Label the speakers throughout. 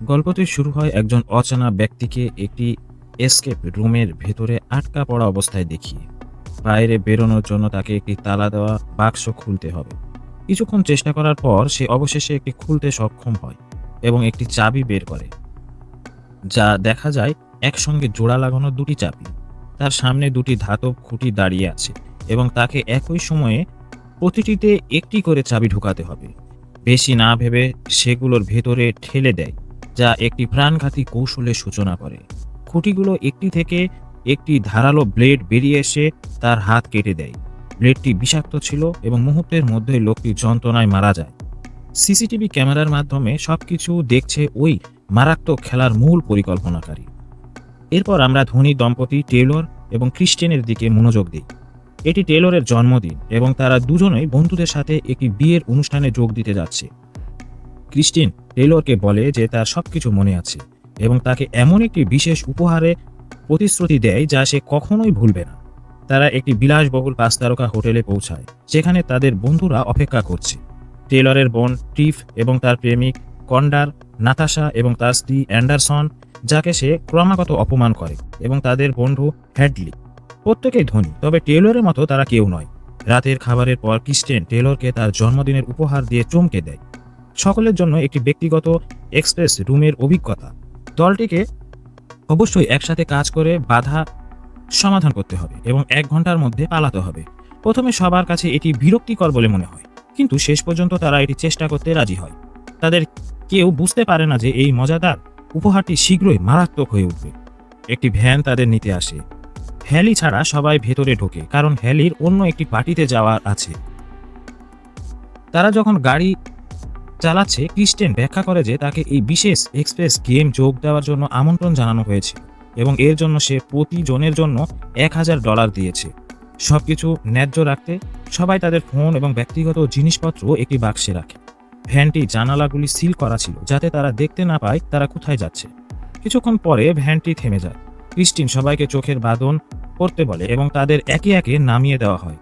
Speaker 1: গল্পটি শুরু হয় একজন অচেনা ব্যক্তিকে একটি এসকেপ রুমের ভেতরে আটকা পড়া অবস্থায় দেখিয়ে। বাইরে বেরোনোর জন্য তাকে একটি তালা দেওয়া বাক্স খুলতে হবে। কিছুক্ষণ চেষ্টা করার পর সে অবশেষে একটি খুলতে সক্ষম হয় এবং একটি চাবি বের করে, যা দেখা যায় একসঙ্গে জোড়া লাগানো দুটি চাবি। তার সামনে দুটি ধাতব খুঁটি দাঁড়িয়ে আছে এবং তাকে একই সময়ে প্রতিটিতে একটি করে চাবি ঢুকাতে হবে। বেশি না ভেবে সেগুলোর ভেতরে ঠেলে দেয়, যা একটি প্রাণঘাতী কৌশলের সূচনা করে। খুঁটিগুলো একটি থেকে একটি ধারালো ব্লেড বেরিয়ে এসে তার হাত কেটে দেয়। ব্লেডটি বিষাক্ত ছিল এবং মুহূর্তের মধ্যেই লোকটি যন্ত্রণায় মারা যায়। সিসিটিভি ক্যামেরার মাধ্যমে সবকিছু দেখছে ওই মারাত্মক খেলার মূল পরিকল্পনাকারী। এরপর আমরা ধনী দম্পতি টেইলর এবং ক্রিস্টিয়ানের দিকে মনোযোগ দিই। এটি টেইলরের জন্মদিন এবং তারা দুজনেই বন্ধুদের সাথে একটি বিয়ের অনুষ্ঠানে যোগ দিতে যাচ্ছে। ক্রিস্টিন টেইলরকে বলে যে তার সবকিছু মনে আছে এবং তাকে এমন একটি বিশেষ উপহারে প্রতিশ্রুতি দেয় যা সে কখনোই ভুলবে না। তারা একটি বিলাসবহুল 5 তারকা হোটেলে পৌঁছায়, যেখানে তাদের বন্ধুরা অপেক্ষা করছে। টেইলরের বোন টিফ এবং তার প্রেমিক কন্ডার, নাতাশা এবং তার স্ত্রী অ্যান্ডারসন, যাকে সে ক্রমাগত অপমান করে, এবং তাদের বন্ধু হ্যাডলি। প্রত্যেকেই ধনী, তবে টেইলরের মতো তারা কেউ নয়। রাতের খাবারের পর ক্রিস্টিন টেইলরকে তার জন্মদিনের উপহার দিয়ে চমকে দেয়। সকলের জন্য একটি ব্যক্তিগত এক্সপ্রেস রুমের অভিজ্ঞতা। দলটিকে অবশ্যই একসাথে কাজ করে বাধা সমাধান করতে হবে এবং 1 ঘন্টার মধ্যে পালাতে হবে। প্রথমে সবার কাছে এটি বিরক্তিকর বলে মনে হয়, কিন্তু শেষ পর্যন্ত তারা এটি চেষ্টা করতে রাজি হয়। তাদের কেউ বুঝতে পারে না যে এই মজাদার উপহারটি শীঘ্রই মারাত্মক হয়ে উঠবে। একটি ভ্যান তাদের নিতে আসে। হ্যালি ছাড়া সবাই ভেতরে ঢোকে, কারণ হ্যালির অন্য একটি পার্টিতে যাওয়ার আছে। তারা যখন গাড়ি চালাচ্ছে, ক্রিস্টিয়ান ব্যাখ্যা করে যে তাকে এই বিশেষ এক্সপ্রেস গেম যোগ দেওয়ার জন্য আমন্ত্রণ জানানো হয়েছে এবং এর জন্য সে প্রতি জনের জন্য $1000 দিয়েছে। সবকিছু ন্যায্য রাখতে সবাই তাদের ফোন এবং ব্যক্তিগত জিনিসপত্র একটি বাক্সে রাখে। ভ্যানটি জানালাগুলি সিল করা ছিল যাতে তারা দেখতে না পায় তারা কোথায় যাচ্ছে। কিছুক্ষণ পরে ভ্যানটি থেমে যায়। ক্রিস্টিন সবাইকে চোখের বাঁধন করতে বলে এবং তাদের একে একে নামিয়ে দেওয়া হয়।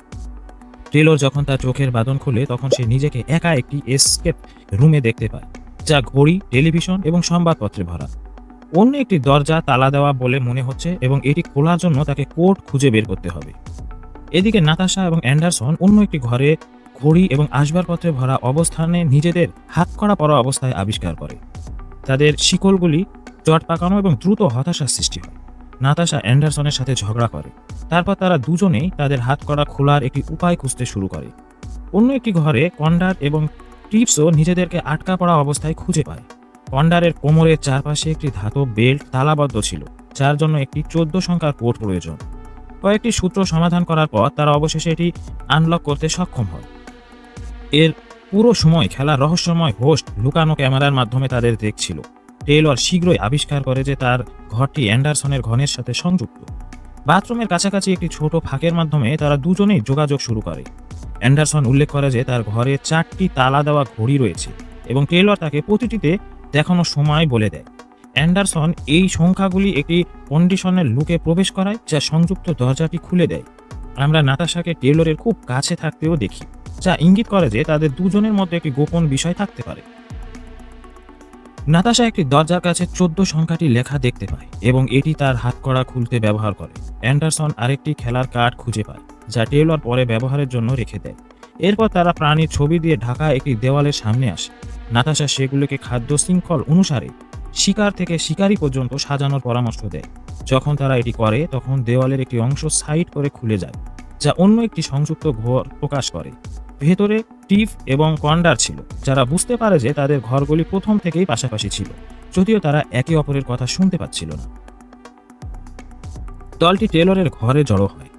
Speaker 1: টেইলর যখন তার চোখের বাঁধন খুলে, তখন সে নিজেকে একা একটি এসকেপ রুমে দেখতে পায়, যা ঘড়ি, টেলিভিশন এবং সংবাদপত্রে ভরা। অন্য একটি দরজা তালা দেওয়া বলে মনে হচ্ছে এবং এটি খোলার জন্য তাকে কোড খুঁজে বের করতে হবে। এদিকে নাতাশা এবং অ্যান্ডারসন অন্য একটি ঘরে ঘড়ি এবং আসবাবপত্রে ভরা অবস্থানে নিজেদের হাতকড়া পরা অবস্থায় আবিষ্কার করে। তাদের শিকলগুলি জট পাকানো এবং দ্রুত হতাশার সৃষ্টি হয়। নাতাশা অ্যান্ডারসনের সাথে ঝগড়া করে। তারপর তারা দুজনেই তাদের হাতকড়া খোলার একটি উপায় খুঁজতে শুরু করে। অন্য একটি ঘরে কন্ডার এবং টিপসও নিজেদেরকে আটকা পড়া অবস্থায় খুঁজে পায়। কন্ডারের কোমরের চারপাশে একটি ধাতব বেল্ট তালাবদ্ধ ছিল, যার জন্য একটি 14 সংখ্যার কোড প্রয়োজন। কয়েকটি সূত্র সমাধান করার পর তারা অবশেষে এটি আনলক করতে সক্ষম হয়। এর পুরো সময় খেলার রহস্যময় হোস্ট লুকানো ক্যামেরার মাধ্যমে তাদের দেখছিল। টেইলর শীঘ্রই আবিষ্কার করে যে তার ঘরটি অ্যান্ডারসনের ঘরের সাথে সংযুক্ত। বাথরুমের কাছাকাছি একটি ছোট ফাঁকের মাধ্যমে তারা দুজনেই যোগাযোগ শুরু করে। অ্যান্ডারসন উল্লেখ করে যে তার ঘরে 4টি তালা দেওয়া ঘড়ি রয়েছে এবং টেইলর তাকে প্রতিটিতে দেখানো সময় বলে দেয়। অ্যান্ডারসন এই সংখ্যাগুলি একটি কন্ডিশনের লুকে প্রবেশ করায়, যা সংযুক্ত দরজাটি খুলে দেয়। আমরা নাতাশাকে টেইলরের খুব কাছে থাকতেও দেখি, যা ইঙ্গিত করে যে তাদের দুজনের মধ্যে একটি গোপন বিষয় থাকতে পারে। নাতাশা একটি দরজার কাছে 14 সংখ্যাটি লেখা দেখতে পায় এবং এটি তার হাতকড়া খুলতে ব্যবহার করে। অ্যান্ডারসন আরেকটি খেলার কার্ড খুঁজে পায়, যা টেইলর পরে ব্যবহারের জন্য রেখে দেয়। এরপর তারা প্রাণীর ছবি দিয়ে ঢাকা একটি দেওয়ালের সামনে আসে। নাতাশা সেগুলোকে খাদ্য শৃঙ্খল অনুসারে শিকার থেকে শিকারি পর্যন্ত সাজানোর পরামর্শ দেয়। যখন তারা এটি করে, তখন দেওয়ালের একটি অংশ সাইড করে খুলে যায়, যা অন্য একটি সংযুক্ত ঘর প্রকাশ করে। ভেতরে টিফ এবং কন্ডার ছিল, যারা বুঝতে পারে যে তাদের ঘরগুলি প্রথম থেকেই পাশাপাশি ছিল, যদিও তারা একে অপরের কথা শুনতে পাচ্ছিল না। দলটি টেইলরের ঘরে জড়ো হয়।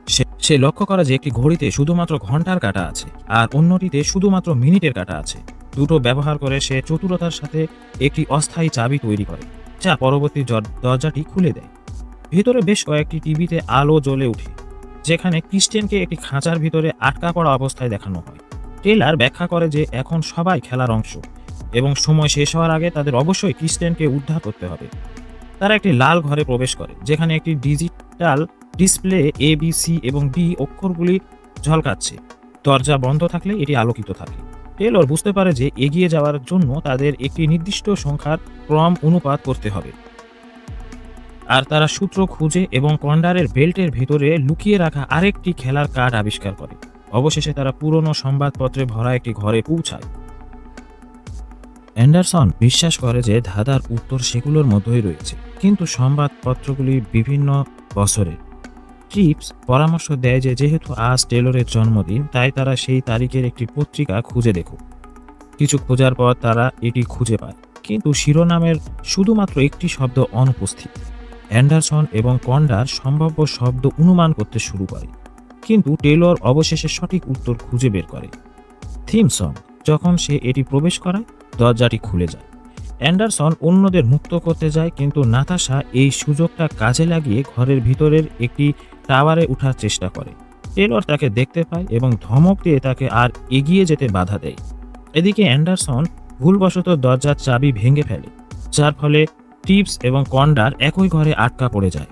Speaker 1: সে লক্ষ্য করে যে একটি ঘড়িতে শুধুমাত্র ঘন্টার কাঁটা আছে আর অন্যটিতে শুধুমাত্র মিনিটের কাঁটা আছে। দুটো ব্যবহার করে সে চতুরতার সাথে একটি অস্থায়ী চাবি তৈরি করে, যা পরবর্তী দরজাটি খুলে দেয়। ভেতরে বেশ কয়েকটি টিভিতে আলো জ্বলে ওঠে, যেখানে ক্রিস্টিয়ানকে একটি খাঁচার ভিতরে আটকা পড়া অবস্থায় দেখানো হয়। টেইলর ব্যাখ্যা করে যে এখন সবাই খেলার অংশ এবং সময় শেষ হওয়ার আগে তাদের অবশ্যই ক্রিস্টিয়ানকে উদ্ধার করতে হবে। তারা একটি লাল ঘরে প্রবেশ করে, যেখানে একটি ডিজিটাল ডিসপ্লে ABC এবং D অক্ষরগুলি ঝলকাচ্ছে। দরজা বন্ধ থাকলে এটি আলোকিত থাকে। টেলর বুঝতে পারে যে এগিয়ে যাওয়ার জন্য তাদের একটি নির্দিষ্ট সংখ্যার ক্রম অনুপাত করতে হবে, আর তারা সূত্র খুঁজে এবং কন্ডারের বেল্টের ভেতরে লুকিয়ে রাখা আরেকটি খেলার কার্ড আবিষ্কার করে। অবশেষে তারা পুরনো সংবাদপত্রে ভরা একটি ঘরে পৌঁছায়। অ্যান্ডারসন বিশ্বাস করে যে ধাঁধার উত্তর সেগুলোর মধ্যেই রয়েছে, কিন্তু সংবাদপত্রগুলি বিভিন্ন বছরের। ট্রিপস পরামর্শ দেয় যে যেহেতু আজ টেলরের জন্মদিন, তাই তারা সেই তারিখের একটি পত্রিকা খুঁজে দেখুক। কিছু খোঁজার পর তারা এটি খুঁজে পায়, কিন্তু শিরোনামের শুধুমাত্র একটি শব্দ অনুপস্থিত। অ্যান্ডারসন এবং কন্ডার সম্ভাব্য শব্দ অনুমান করতে শুরু করে, কিন্তু টেলর অবশেষে সঠিক উত্তর খুঁজে বের করে। Theme song. যখন সে এটি প্রবেশ করায়, দরজাটি খুলে যায়। অ্যান্ডারসন অন্যদের মুক্ত করতে যায়, কিন্তু নাতাশা এই সুযোগটা কাজে লাগিয়ে ঘরের ভিতরের একটি টাওয়ারে ওঠার চেষ্টা করে। টেলর তাকে দেখতে পায় এবং ধমক দিয়ে তাকে আর এগিয়ে যেতে বাধা দেয়। এদিকে অ্যান্ডারসন ভুলবশত দরজার চাবি ভেঙে ফেলে, যার ফলে টিপস এবং কন্ডার একই ঘরে আটকা পড়ে যায়।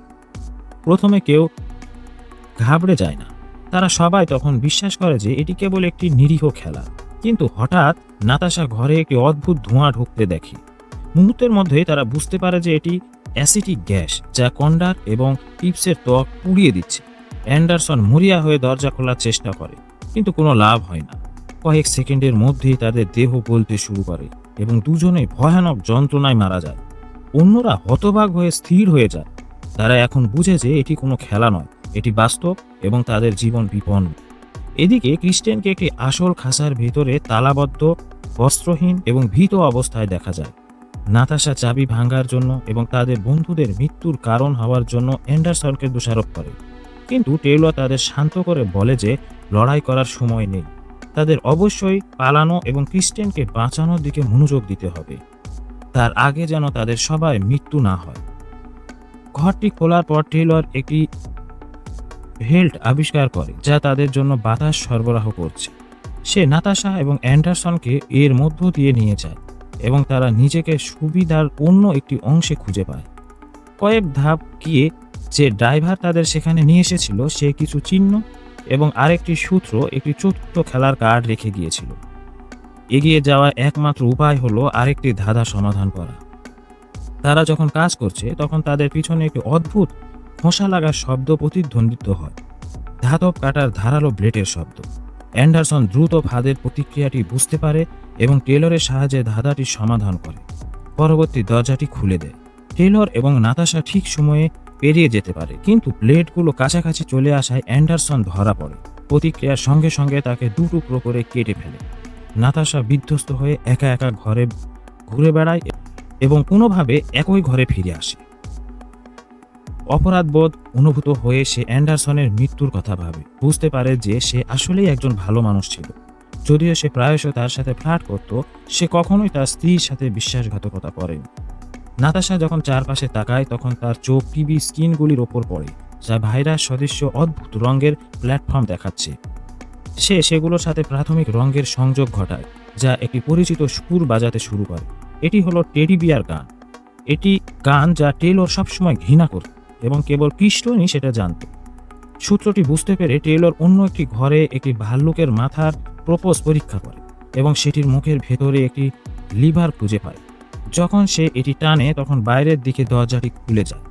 Speaker 1: প্রথমে কেউ ঘাবড়ে যায় না, তারা সবাই তখন বিশ্বাস করে যে এটি কেবল একটি নিরীহ খেলা। কিন্তু হঠাৎ নাতাশা ঘরে একটি অদ্ভুত ধোঁয়া ঢুকতে দেখে। মুহূর্তের মধ্যেই তারা বুঝতে পারে যে এটি অ্যাসিটিক গ্যাস, যা কন্ডার এবং টিপসের ত্বক পুড়িয়ে দিচ্ছে। অ্যান্ডারসন মরিয়া হয়ে দরজা খোলার চেষ্টা করে, কিন্তু কোনো লাভ হয় না। কয়েক সেকেন্ডের মধ্যেই তাদের দেহ গলতে শুরু করে এবং দুজনেই ভয়ানক যন্ত্রণায় মারা যায়। অন্যরা হতবাক হয়ে স্থির হয়ে যায়। তারা এখন বুঝে যে এটি কোনো খেলা নয়, এটি বাস্তব এবং তাদের জীবন বিপন্ন। এদিকে ক্রিস্টিয়ানকে একটি আসল খাঁচার ভিতরে তালাবদ্ধ, বস্ত্রহীন এবং ভীত অবস্থায় দেখা যায়। নাতাশা চাবি ভাঙার জন্য এবং তাদের বন্ধুদের মৃত্যুর কারণ হওয়ার জন্য অ্যান্ডারসনকে দোষারোপ করে, কিন্তু টেলর তাদের শান্ত করে বলে যে লড়াই করার সময় নেই। তাদের অবশ্যই পালানো এবং ক্রিস্টিয়ানকে বাঁচানোর দিকে মনোযোগ দিতে হবে, তার আগে যেন তাদের সবাই মৃত্যু না হয়। ঘরটি খোলার পর টেলর একটি ভেল্ট আবিষ্কার করে, যা তাদের জন্য বাতাস সরবরাহ করছে। সে নাতাশা এবং অ্যান্ডারসনকে এর মধ্য দিয়ে নিয়ে যায় এবং তারা নিজেকে সুবিধার অন্য একটি অংশে খুঁজে পায়। কয়েক ধাপ গিয়ে যে ড্রাইভার তাদের সেখানে নিয়ে এসেছিল, সে কিছু চিহ্ন এবং আরেকটি সূত্র, একটি চতুর্থ খেলার কার্ড রেখে গিয়েছিল। এগিয়ে যাওয়ার একমাত্র উপায় হলো আরেকটি ধাঁধা সমাধান করা। তারা যখন কাজ করছে, তখন তাদের পিছনে একটি অদ্ভুত খোঁসা লাগার শব্দ প্রতিধ্বনিত হয়, ধাতব কাটার ধারালো ব্লেডের শব্দ। অ্যান্ডারসন দ্রুত ফাঁদের প্রতিক্রিয়াটি বুঝতে পারে এবং টেলরের সাহায্যে ধাঁধাটির সমাধান করে। পরবর্তী দরজাটি খুলে দেয়। টেলর এবং নাতাশা ঠিক সময়ে পেরিয়ে যেতে পারে, কিন্তু ব্লেডগুলো কাছাকাছি চলে আসায় অ্যান্ডারসন ধরা পড়ে। প্রতিক্রিয়ার সঙ্গে সঙ্গে তাকে দুটুকরো করে কেটে ফেলে। নাতাশা বিধ্বস্ত হয়ে একা একা ঘরে ঘুরে বেড়ায় এবং কোনোভাবে একই ঘরে ফিরে আসে। অপরাধবোধ অনুভূত হয়ে সে অ্যান্ডারসনের মৃত্যুর কথা ভাবে। বুঝতে পারে যে সে আসলেই একজন ভালো মানুষ ছিল। যদিও সে প্রায়শ তার সাথে ফ্লার্ট করত, সে কখনোই তার স্ত্রীর সাথে বিশ্বাসঘাতকতা করেনি। নাতাশা যখন চারপাশে তাকায়, তখন তার চোখ টিভি স্ক্রিনগুলির ওপর পড়ে, যা ভাইরাস সদৃশ্য অদ্ভুত রঙের প্ল্যাটফর্ম দেখাচ্ছে। সে সেগুলোর সাথে প্রাথমিক রঙের সংযোগ ঘটায়, যা একটি পরিচিত সুর বাজাতে শুরু করে। এটি হলো টেডি বিয়ার গান। এটি গান যা টেলর সবসময় ঘৃণা করত এবং কেবল ক্রিস্টনই সেটা জানত। সূত্রটি বুঝতে পেরে টেলর অন্য একটি ঘরে একটি ভাল্লুকের মাথার প্রপোজ পরীক্ষা করে এবং সেটির মুখের ভেতরে একটি লিভার খুঁজে পায়। যখন সে এটি টানে, তখন বাইরের দিকে দরজাটি খুলে যায়,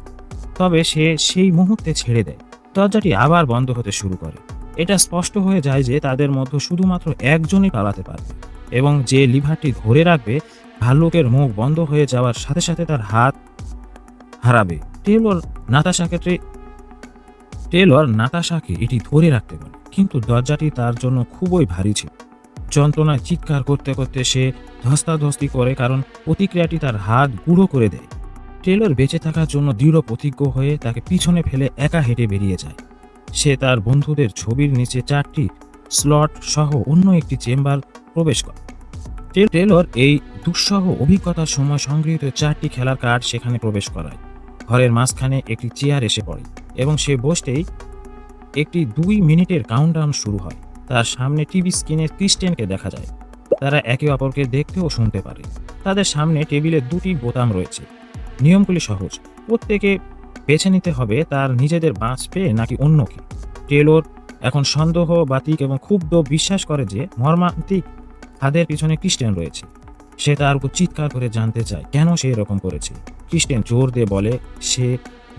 Speaker 1: তবে সে সেই মুহূর্তে ছেড়ে দেয়। দরজাটি আবার বন্ধ হতে শুরু করে। এটা স্পষ্ট হয়ে যায় যে তাদের মধ্যে শুধুমাত্র একজনই পালাতে পারবে এবং যে লিভারটি ধরে রাখবে, ভাল্লুকের মুখ বন্ধ হয়ে যাওয়ার সাথে সাথে তার হাত হারাবে। টেলর নাতাশাকে এটি ধরে রাখতে বলে, কিন্তু দরজাটি তার জন্য খুবই ভারী ছিল। যন্ত্রণায় চিৎকার করতে করতে সে ধস্তাধস্তি করে, কারণ প্রতিক্রিয়াটি তার হাত গুঁড়ো করে দেয়। টেলর বেঁচে থাকার জন্য দৃঢ় প্রতিজ্ঞ হয়ে তাকে পিছনে ফেলে একা হেঁটে বেরিয়ে যায়। সে তার বন্ধুদের ছবির নিচে 4টি স্লট সহ অন্য একটি চেম্বার প্রবেশ করে। টেলর এই দুঃসহ অভিজ্ঞতার সময় সংগৃহীত 4টি খেলার কার্ড সেখানে প্রবেশ করায়। ঘরের মাঝখানে একটি চেয়ার এসে পড়ে এবং সে বসতেই একটি 2 মিনিটের কাউন্টডাউন শুরু হয়। তার সামনে টিভি স্ক্রিনে ক্রিস্টিয়ানকে দেখা যায়। তারা একে অপরকে দেখতে ও শুনতে পারে। তাদের সামনে টেবিলে 2টি বোতাম রয়েছে। নিয়মগুলি সহজ, প্রত্যেকে বেছে নিতে হবে তার নিজেদের বাঁচবে নাকি অন্যকে। টেলর এখন সন্দেহবাতিক এবং ক্ষুব্ধ, বিশ্বাস করে যে মর্মান্তিক ফাঁদের পিছনে ক্রিস্টিয়ান রয়েছে। সে তার উপর চিৎকার করে জানতে চায় কেন সে এরকম করেছে। ক্রিস্টিয়ান জোর দিয়ে বলে সে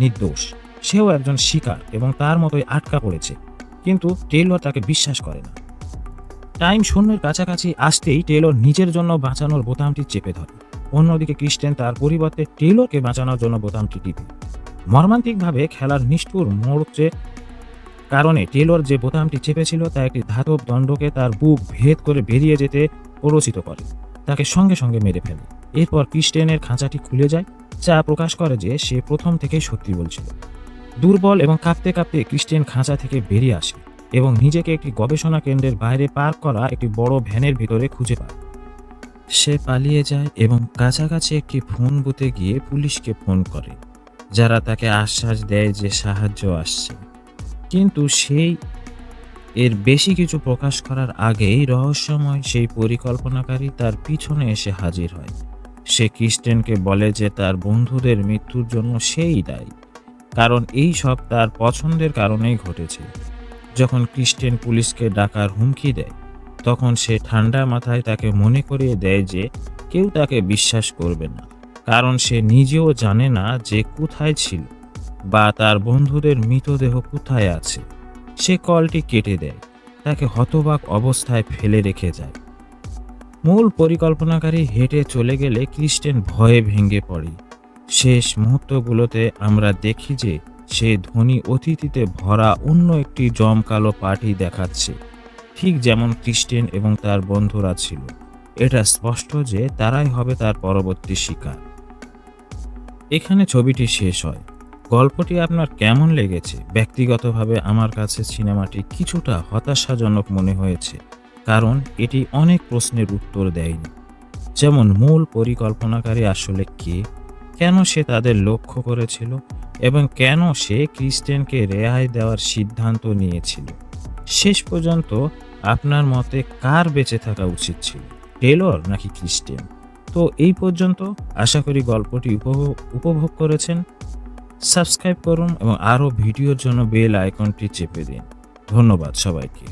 Speaker 1: নির্দোষ, সেও একজন শিকার এবং তার মতোই আটকা পড়েছে, কিন্তু টেইলর তাকে বিশ্বাস করে না। টাইম শূন্যের কাছাকাছি আসতেই টেইলর নিজের জন্য বাঁচানোর বোতামটি চেপে ধরে। অন্যদিকে ক্রিস্টিয়ান তার পরিবর্তে টেইলরকে বাঁচানোর জন্য বোতামটি টিপে। মর্মান্তিকভাবে খেলার নিষ্ঠুর মোড়কে কারণে টেইলর যে বোতামটি চেপেছিল তা একটি ধাতব দণ্ডকে তার বুক ভেদ করে বেরিয়ে যেতে প্ররোচিত করে, তাকে সঙ্গে সঙ্গে মেরে ফেলে। এরপর ক্রিস্টিয়ানের খাঁচাটি খুলে যায়, যা প্রকাশ করে যে সে প্রথম থেকেই সত্যি বলছিল। দুর্বল এবং কাঁপতে কাঁপতে ক্রিস্টিয়ান খাঁচা থেকে বেরিয়ে আসে এবং নিজেকে একটি গবেষণা কেন্দ্রের বাইরে পার্ক করা একটি বড় ভ্যানের ভিতরে খুঁজে পায়। সে পালিয়ে যায় এবং কাছাকাছি একটি ফোন বুথে গিয়ে পুলিশকে ফোন করে, যারা তাকে আশ্বাস দেয় যে সাহায্য আসছে। কিন্তু সেই এর বেশি কিছু প্রকাশ করার আগেই রহস্যময় সেই পরিকল্পনাকারী তার পিছনে এসে হাজির হয়। সে ক্রিস্টিয়ানকে বলে যে তার বন্ধুদের মৃত্যুর জন্য সেই দায়ী, কারণ এই সব তার পছন্দের কারণেই ঘটেছে। যখন ক্রিস্টিয়ান পুলিশকে ডাকার হুমকি দেয়, তখন সে ঠান্ডা মাথায় তাকে মনে করিয়ে দেয় যে কেউ তাকে বিশ্বাস করবে না, কারণ সে নিজেও জানে না যে কোথায় ছিল বা তার বন্ধুদের মৃতদেহ কোথায় আছে। সে কলটি কেটে দেয়, তাকে হতবাক অবস্থায় ফেলে রেখে যায়। মূল পরিকল্পনাকারী হেঁটে চলে গেলে ক্রিস্টিয়ান ভয়ে ভেঙে পড়ে। শেষ মুহূর্তগুলোতে আমরা দেখি যে সে ধনী অতিথিতে ভরা অন্য একটি জমকালো পার্টি দেখাচ্ছে, ঠিক যেমন ক্রিস্টিয়ান এবং তার বন্ধুরা ছিল। এটা স্পষ্ট যে তারাই হবে তার পরবর্তী শিকার। এখানে ছবিটি শেষ হয়। গল্পটি আপনার কেমন লেগেছে? ব্যক্তিগতভাবে আমার কাছে সিনেমাটি কিছুটা হতাশাজনক মনে হয়েছে, কারণ এটি অনেক প্রশ্নের উত্তর দেয়নি। যেমন মূল পরিকল্পনাকারী আসলে কে, কেন সে তাদের লক্ষ্য করেছিল এবং কেন সে ক্রিস্টিয়ানকে রেহাই দেওয়ার সিদ্ধান্ত নিয়েছিল। শেষ পর্যন্ত আপনার মতে কার বেঁচে থাকা উচিত ছিল, টেলর নাকি ক্রিস্টিয়ান? তো এই পর্যন্ত আশা করি গল্পটি উপভোগ করেছেন। সাবস্ক্রাইব করুন এবং আরও ভিডিওর জন্য বেল আইকনটি চেপে দিন। ধন্যবাদ সবাইকে।